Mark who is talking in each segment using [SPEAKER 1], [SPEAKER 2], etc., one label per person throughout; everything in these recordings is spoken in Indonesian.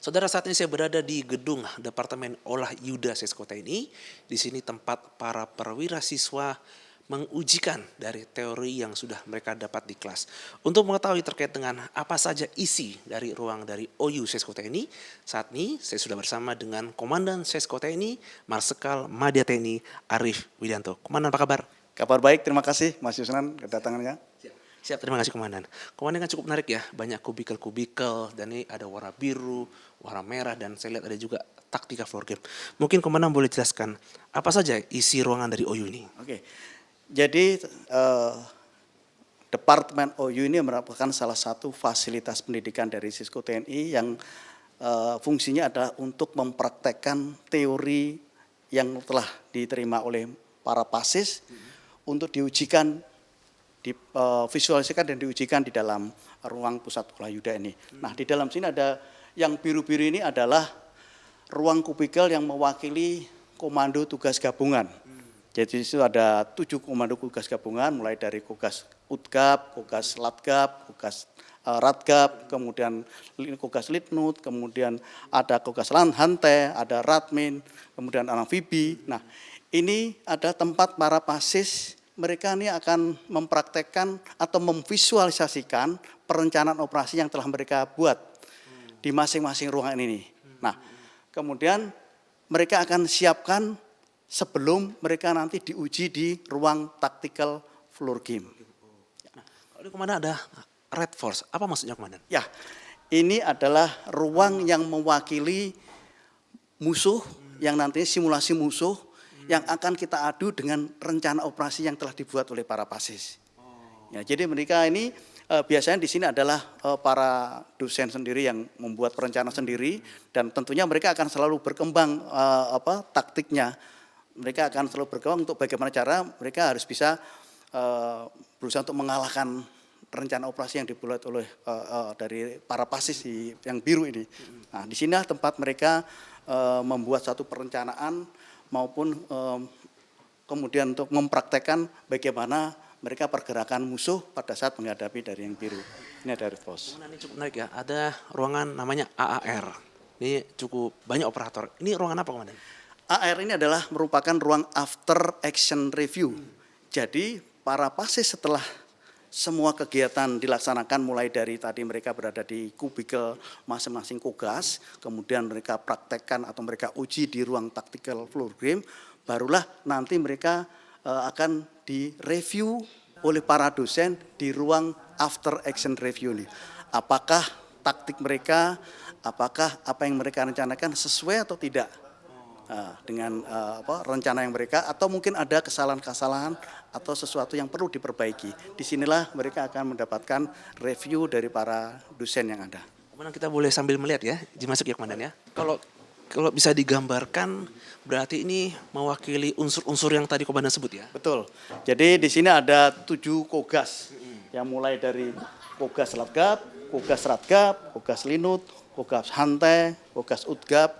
[SPEAKER 1] Saudara, saat ini saya berada di gedung Departemen Olah Yuda Sesko TNI. Di sini tempat para perwira siswa mengujikan dari teori yang sudah mereka dapat di kelas. Untuk mengetahui terkait dengan apa saja isi dari ruang dari OU Sesko TNI, saat ini saya sudah bersama dengan Komandan Sesko TNI, Marsikal Madya TNI Arief Widianto. Komandan, apa kabar?
[SPEAKER 2] Kabar baik, terima kasih Mas Yusran kedatangannya.
[SPEAKER 1] Siap, terima kasih Komandan. Komandan kan cukup menarik ya, banyak kubikel-kubikel, dan ini ada warna biru, warna merah, dan saya lihat ada juga taktika floor game. Mungkin Komandan boleh jelaskan apa saja isi ruangan dari OU ini?
[SPEAKER 2] Oke, jadi Departemen OU ini merupakan salah satu fasilitas pendidikan dari Sesko TNI yang fungsinya adalah untuk mempraktekkan teori yang telah diterima oleh para pasis untuk diujikan, divisualisasikan dan diujikan di dalam ruang pusat olah Yuda ini. Nah, di dalam sini ada yang biru-biru ini adalah ruang kubikel yang mewakili komando tugas gabungan. Jadi itu ada 7 komando tugas gabungan, mulai dari Kogas Utgab, Kogas Latgab, Kogas Ratgab, kemudian Kogas Litnut, kemudian ada Kogas Lanhante, ada Radmin, kemudian amfibi. Nah, ini ada tempat para pasis, mereka ini akan mempraktekkan atau memvisualisasikan perencanaan operasi yang telah mereka buat di masing-masing ruangan ini. Nah, kemudian mereka akan siapkan sebelum mereka nanti diuji di ruang tactical floor game.
[SPEAKER 1] Nah, kalau Komandan ada Red Force, apa maksudnya Komandan?
[SPEAKER 2] Ya, ini adalah ruang yang mewakili musuh, yang nantinya simulasi musuh, yang akan kita adu dengan rencana operasi yang telah dibuat oleh para pasis. Ya, jadi mereka ini biasanya di sini adalah para dosen sendiri yang membuat perencanaan sendiri, dan tentunya mereka akan selalu berkembang taktiknya. Mereka akan selalu berkembang untuk bagaimana cara mereka harus bisa berusaha untuk mengalahkan rencana operasi yang dibuat oleh dari para pasis yang biru ini. Nah, di sinilah tempat mereka membuat satu perencanaan maupun kemudian untuk mempraktekkan bagaimana mereka pergerakan musuh pada saat menghadapi dari yang biru. Ini ada Red Force.
[SPEAKER 1] Komandan, ini cukup menarik ya, ada ruangan namanya AAR. Ini cukup banyak operator. Ini ruangan apa Komandan?
[SPEAKER 2] AR ini adalah merupakan ruang after action review. Jadi para pasis setelah semua kegiatan dilaksanakan, mulai dari tadi mereka berada di kubikel masing-masing kogas, kemudian mereka praktekkan atau mereka uji di ruang tactical floor game, barulah nanti mereka akan direview oleh para dosen di ruang after action review ini. Apakah taktik mereka, apakah apa yang mereka rencanakan sesuai atau tidak dengan rencana yang mereka, atau mungkin ada kesalahan-kesalahan atau sesuatu yang perlu diperbaiki. Disinilah mereka akan mendapatkan review dari para dosen yang ada.
[SPEAKER 1] Komandan, kita boleh sambil melihat ya, masuk ya Komandan ya. Kalau bisa digambarkan, berarti ini mewakili unsur-unsur yang tadi Komandan sebut ya?
[SPEAKER 2] Betul. Jadi di sini ada 7 kogas, yang mulai dari Kogas Latgab, Kogas Ratgab, Kogas Linut, Kogas Hante, Kogas Utgab,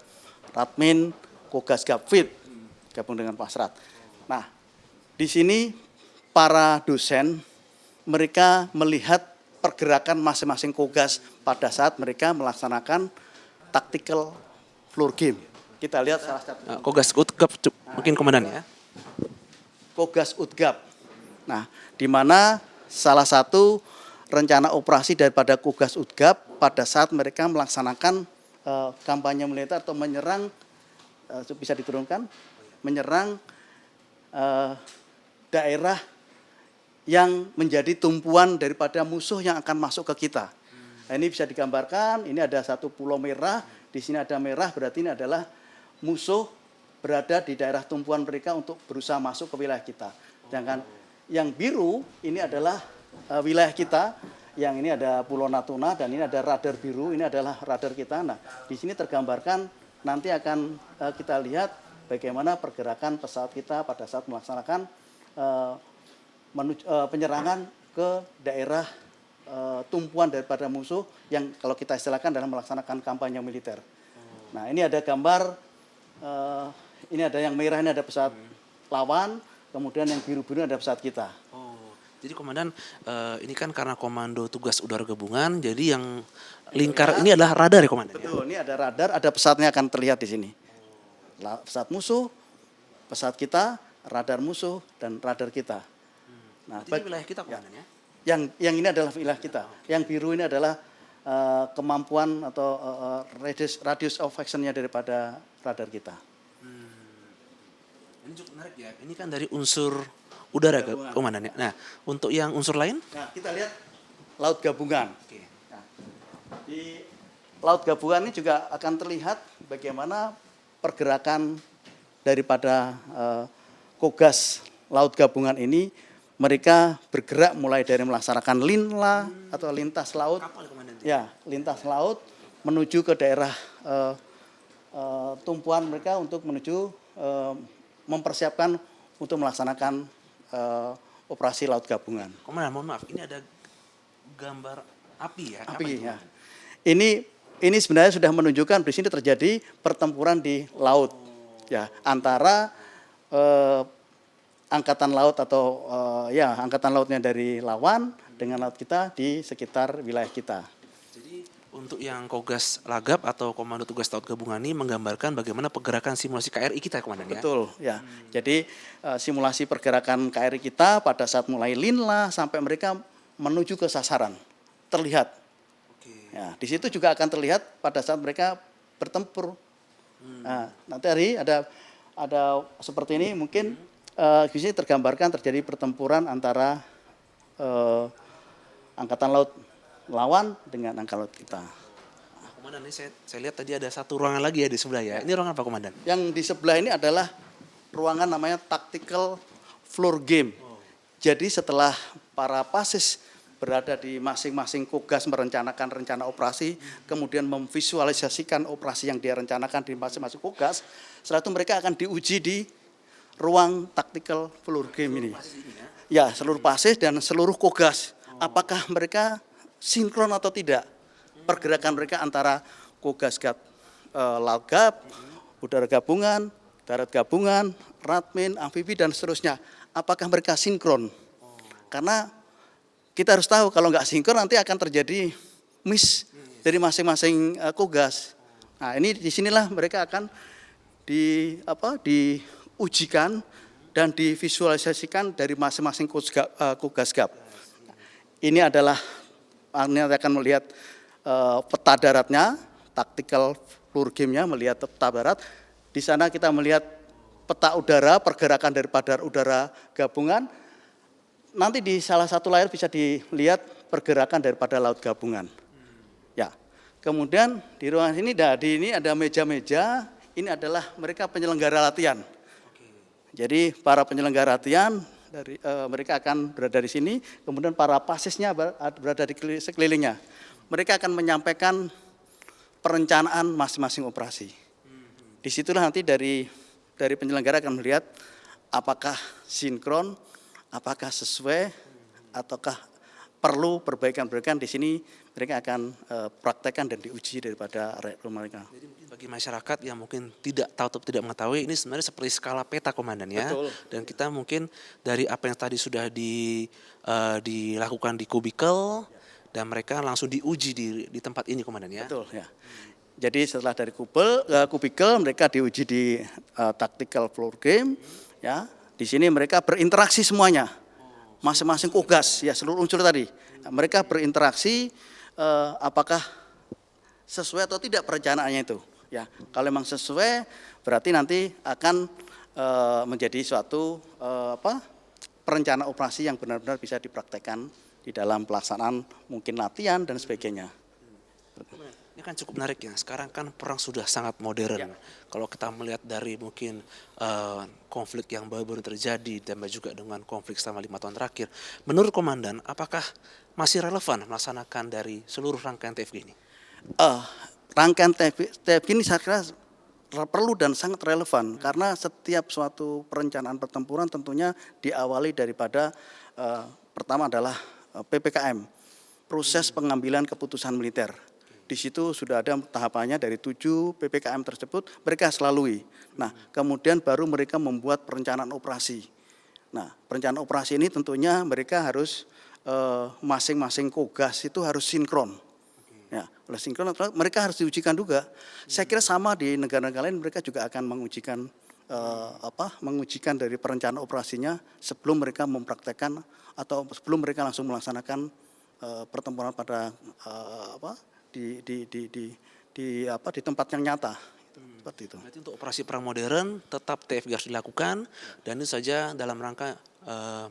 [SPEAKER 2] Radmin, Kogas Gabfit, gabung dengan Pasrat. Nah, di sini para dosen mereka melihat pergerakan masing-masing kogas pada saat mereka melaksanakan tactical floor game. Kita lihat salah satu.
[SPEAKER 1] Kogas Utgab mungkin Komandan ya?
[SPEAKER 2] Kogas Utgab. Nah, di mana salah satu rencana operasi daripada Kogas Utgab pada saat mereka melaksanakan kampanye militer atau menyerang, bisa diturunkan, menyerang daerah yang menjadi tumpuan daripada musuh yang akan masuk ke kita. Nah, ini bisa digambarkan, ini ada satu pulau merah, di sini ada merah, berarti ini adalah musuh berada di daerah tumpuan mereka untuk berusaha masuk ke wilayah kita. Sedangkan yang biru ini adalah wilayah kita, yang ini ada Pulau Natuna dan ini ada radar biru, ini adalah radar kita. Nah, di sini tergambarkan nanti akan kita lihat bagaimana pergerakan pesawat kita pada saat melaksanakan penyerangan ke daerah tumpuan daripada musuh yang kalau kita istilahkan dalam melaksanakan kampanye militer. Nah, ini ada gambar, ini ada yang merah, ini ada pesawat lawan, kemudian yang biru-biru ada pesawat kita.
[SPEAKER 1] Jadi komandan, ini kan karena komando tugas udara gabungan, jadi yang lingkar ini adalah radar ya komandan? Ya?
[SPEAKER 2] Betul, ini ada radar, ada pesawatnya akan terlihat di sini. Pesawat musuh, pesawat kita, radar musuh, dan radar kita. Nah,
[SPEAKER 1] Ini wilayah kita komandan ya?
[SPEAKER 2] yang ini adalah wilayah kita. Yang biru ini adalah kemampuan atau radius of action-nya daripada radar kita.
[SPEAKER 1] Ini cukup menarik ya. Ini kan dari unsur udara komandan ya. Nah, untuk yang unsur lain?
[SPEAKER 2] Nah, kita lihat laut gabungan.
[SPEAKER 1] Oke.
[SPEAKER 2] Nah, di laut gabungan ini juga akan terlihat bagaimana pergerakan daripada Kogas laut gabungan ini. Mereka bergerak mulai dari melaksanakan linla atau lintas laut,
[SPEAKER 1] Kapal komandan?
[SPEAKER 2] ya lintas laut menuju ke daerah tumpuan mereka untuk menuju mempersiapkan untuk melaksanakan operasi laut gabungan.
[SPEAKER 1] Komandan, mohon maaf, ini ada gambar api ya?
[SPEAKER 2] Api ya. Ini sebenarnya sudah menunjukkan di sini terjadi pertempuran di laut, ya antara angkatan laut atau angkatan lautnya dari lawan dengan laut kita di sekitar wilayah kita.
[SPEAKER 1] Jadi untuk yang Kogas Lagap atau Komando Tugas Laut Gabungan ini menggambarkan bagaimana pergerakan simulasi KRI kita komandan ya?
[SPEAKER 2] Betul ya. Jadi simulasi pergerakan KRI kita pada saat mulai linla sampai mereka menuju ke sasaran terlihat.
[SPEAKER 1] Oke.
[SPEAKER 2] Ya, di situ juga akan terlihat pada saat mereka bertempur. Nah, nanti ada seperti ini mungkin. Di sini tergambarkan terjadi pertempuran antara angkatan laut lawan dengan angkatan laut kita.
[SPEAKER 1] Komandan, ini saya lihat tadi ada satu ruangan lagi ya di sebelah ya. Ini ruangan apa komandan?
[SPEAKER 2] Yang di sebelah ini adalah ruangan namanya tactical floor game. Jadi setelah para pasis berada di masing-masing Kogas merencanakan rencana operasi, kemudian memvisualisasikan operasi yang dia rencanakan di masing-masing Kogas, setelah itu mereka akan diuji di ruang tactical floor game ini. Ya, seluruh pasis dan seluruh Kogas. Apakah mereka sinkron atau tidak? Pergerakan mereka antara Kogas Laut Gab, Udara Gabungan, Darat Gabungan, Radmin, Amfibi dan seterusnya. Apakah mereka sinkron? Karena kita harus tahu kalau nggak sinkron nanti akan terjadi miss dari masing-masing Kogas. Nah, ini disinilah mereka akan diujikan dan divisualisasikan dari masing-masing Kogas Gab. Ini akan melihat peta daratnya, tactical floor game-nya, melihat peta darat. Di sana kita melihat peta udara, pergerakan daripada udara gabungan. Nanti di salah satu layar bisa dilihat pergerakan daripada laut gabungan. Ya. Kemudian di ruangan ini ada meja-meja. Ini adalah mereka penyelenggara latihan. Jadi para penyelenggara latihan mereka akan berada di sini, kemudian para pasisnya berada di sekelilingnya. Mereka akan menyampaikan perencanaan masing-masing operasi. Disitulah nanti dari penyelenggara akan melihat apakah sinkron, apakah sesuai, ataukah perlu perbaikan-perbaikan. Di sini mereka akan praktekkan dan diuji daripada mereka.
[SPEAKER 1] Jadi mungkin bagi masyarakat yang mungkin tidak tahu atau tidak mengetahui, ini sebenarnya seperti skala peta komandan ya.
[SPEAKER 2] Betul.
[SPEAKER 1] Dan kita mungkin dari apa yang tadi sudah dilakukan di kubikel dan mereka langsung diuji di tempat ini komandan ya.
[SPEAKER 2] Betul ya. Jadi setelah dari kubikel mereka diuji di tactical floor game ya. Di sini mereka berinteraksi semuanya. Masing-masing Kogas ya, seluruh unsur tadi. Mereka berinteraksi apakah sesuai atau tidak perencanaannya itu. Ya, kalau memang sesuai berarti nanti akan menjadi suatu perencanaan operasi yang benar-benar bisa dipraktekkan di dalam pelaksanaan mungkin latihan dan sebagainya.
[SPEAKER 1] Ini kan cukup menarik ya. Sekarang kan perang sudah sangat modern.
[SPEAKER 2] Ya.
[SPEAKER 1] Kalau kita melihat dari mungkin konflik yang baru terjadi, ditambah juga dengan konflik selama 5 tahun terakhir. Menurut komandan, apakah masih relevan melaksanakan dari seluruh rangkaian TFG ini?
[SPEAKER 2] Rangkaian TFG ini saya kira perlu dan sangat relevan karena setiap suatu perencanaan pertempuran tentunya diawali daripada pertama adalah PPKM, proses pengambilan keputusan militer. Di situ sudah ada tahapannya dari 7 PPKM tersebut mereka harus lalui. Nah, kemudian baru mereka membuat perencanaan operasi. Nah, perencanaan operasi ini tentunya mereka harus masing-masing kogas itu harus sinkron. Ya, oleh sinkron mereka harus diujikan juga. Saya kira sama di negara-negara lain mereka juga akan mengujikan mengujikan dari perencanaan operasinya sebelum mereka mempraktekkan atau sebelum mereka langsung melaksanakan pertempuran pada di tempat yang nyata. Seperti itu.
[SPEAKER 1] Berarti untuk operasi perang modern tetap TFG harus dilakukan dan itu saja dalam rangka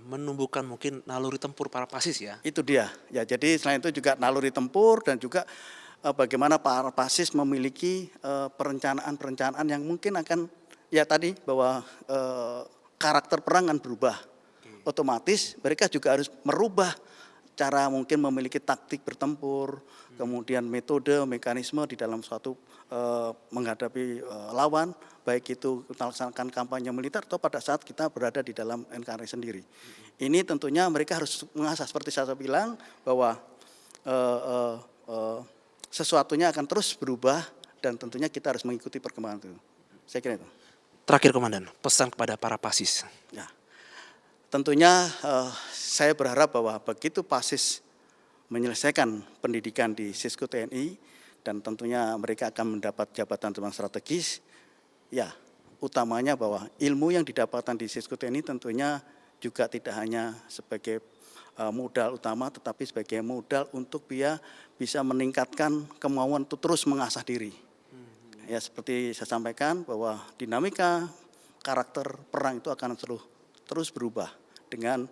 [SPEAKER 1] menumbuhkan mungkin naluri tempur para pasis ya.
[SPEAKER 2] Itu dia. Ya, jadi selain itu juga naluri tempur dan juga bagaimana para pasis memiliki perencanaan-perencanaan yang mungkin akan ya tadi bahwa karakter perang akan berubah. Otomatis mereka juga harus merubah cara mungkin memiliki taktik bertempur, kemudian metode, mekanisme di dalam suatu menghadapi lawan, baik itu melaksanakan kampanye militer atau pada saat kita berada di dalam NKRI sendiri. Ini tentunya mereka harus mengasah seperti saya bilang bahwa sesuatunya akan terus berubah dan tentunya kita harus mengikuti perkembangan itu. Saya kira itu.
[SPEAKER 1] Terakhir Komandan, pesan kepada para pasis.
[SPEAKER 2] Ya. Tentunya saya berharap bahwa begitu pasis menyelesaikan pendidikan di Sisko TNI dan tentunya mereka akan mendapat jabatan strategis, ya utamanya bahwa ilmu yang didapatkan di Sisko TNI tentunya juga tidak hanya sebagai modal utama tetapi sebagai modal untuk bisa meningkatkan kemauan untuk terus mengasah diri. Ya seperti saya sampaikan bahwa dinamika karakter perang itu akan terus berubah dengan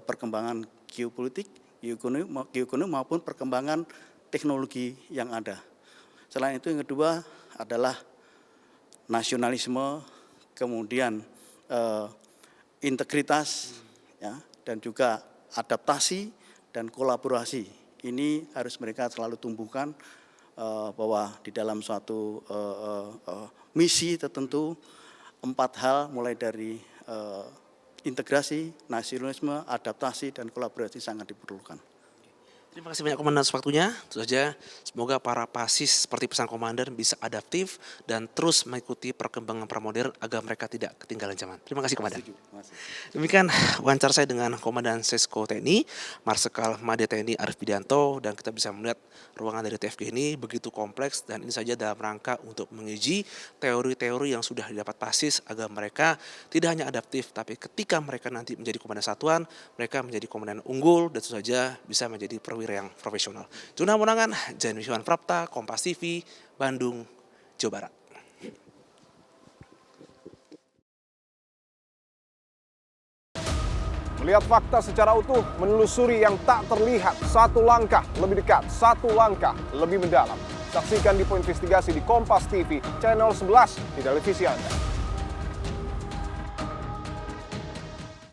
[SPEAKER 2] perkembangan geopolitik, geoekonomi maupun perkembangan teknologi yang ada. Selain itu yang kedua adalah nasionalisme, kemudian integritas, ya, dan juga adaptasi dan kolaborasi. Ini harus mereka selalu tumbuhkan bahwa di dalam suatu misi tertentu 4 hal mulai dari integrasi, nasionalisme, adaptasi, dan kolaborasi sangat diperlukan.
[SPEAKER 1] Terima kasih banyak Komandan atas waktunya. Tentu saja semoga para pasis seperti pesan Komandan bisa adaptif dan terus mengikuti perkembangan pramodern agar mereka tidak ketinggalan zaman. Terima kasih Komandan. Demikian wawancara saya dengan Komandan Sisko TNI, Marsikal Madia TNI Arief Widianto, dan kita bisa melihat ruangan dari TFG ini begitu kompleks dan ini saja dalam rangka untuk menguji teori-teori yang sudah didapat pasis agar mereka tidak hanya adaptif tapi ketika mereka nanti menjadi komandan satuan, mereka menjadi komandan unggul dan tentu saja bisa menjadi perwira yang profesional. Juna Monangan, Jan Wiswan Prapta, Kompas TV, Bandung, Jawa Barat.
[SPEAKER 3] Melihat fakta secara utuh, menelusuri yang tak terlihat, satu langkah lebih dekat, satu langkah lebih mendalam. Saksikan di Poin Investigasi di Kompas TV, channel 11 di televisi Anda.